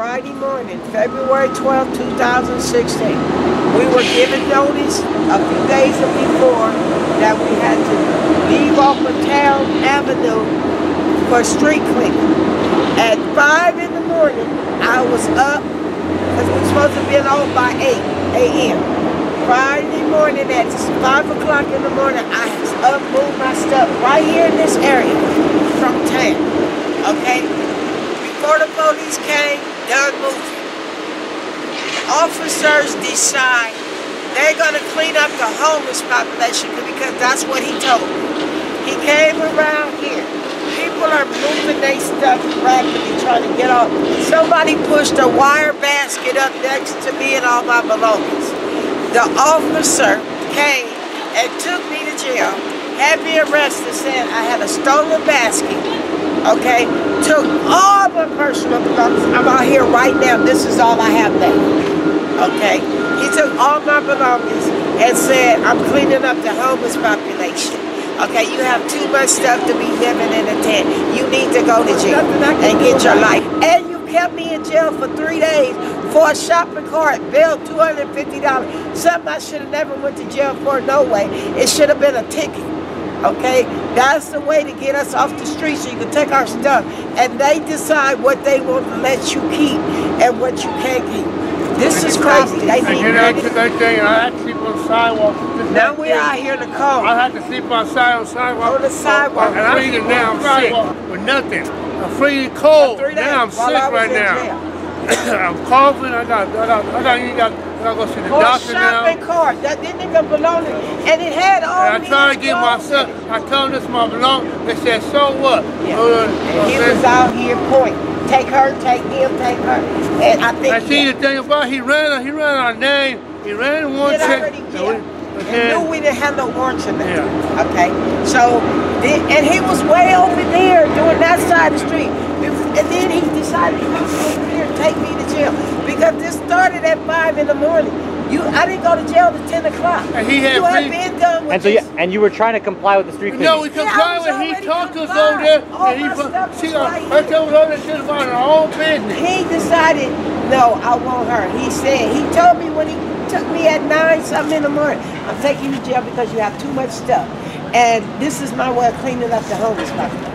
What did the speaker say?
Friday morning, February 12, 2016. We were given notice a few days before that we had to leave off of Town Avenue for street cleaning. At 5 in the morning, I was up, because we were supposed to be off by 8 a.m. Friday morning at 5 o'clock in the morning, I moved my stuff right here in this area from town, okay? Before the police came, done moving. Officers decide they're gonna clean up the homeless population because that's what he told me. He came around here. People are moving their stuff rapidly, trying to get off. Somebody pushed a wire basket up next to me and all my belongings. The officer came and took me to jail, had me arrested, said I had a stolen basket, okay? Took all my personal belongings. I'm out here right now. This is all I have left, okay? He took all my belongings and said, I'm cleaning up the homeless population. Okay, you have too much stuff to be living in a tent. You need to go to jail and get your life. And you kept me in jail for 3 days for a shopping cart, bill $250. Something I should have never went to jail for, no way. It should have been a ticket, okay? That's the way to get us off the street so you can take our stuff. And they decide what they want to let you keep and what you can't keep. This is crazy. They need I had to sleep on the sidewalk. Now we're out here in the cold. I had to sleep on the sidewalk. On the sidewalk. And I'm freezing now. I'm sick with nothing. I'm freezing cold. Now I'm sick right now. I'm coughing. I gotta go see the doctor now. Shopping cart. That didn't even belong to me. And it had all and I tried to get myself. I told them this my belongings. They said, so what? Yeah. And he was out here pointing. Take her, take him, take her. And I think. I see the thing about he ran our name. He ran one check. He knew we didn't have no warrants in there. Yeah. Okay. So, and he was way over there doing that side of the street. And then he decided to come over here and take me to jail. Because this started at 5 in the morning. I didn't go to jail till 10 o'clock. And he had been done with and you were trying to comply with the street cleaning. No, we complied with he talked to us over there. And I told her that shit about her own business. He decided, no, I want her. He said, he told me when he took me at 9-something in the morning, I'm taking you to jail because you have too much stuff. And this is my way of cleaning up the homeless population.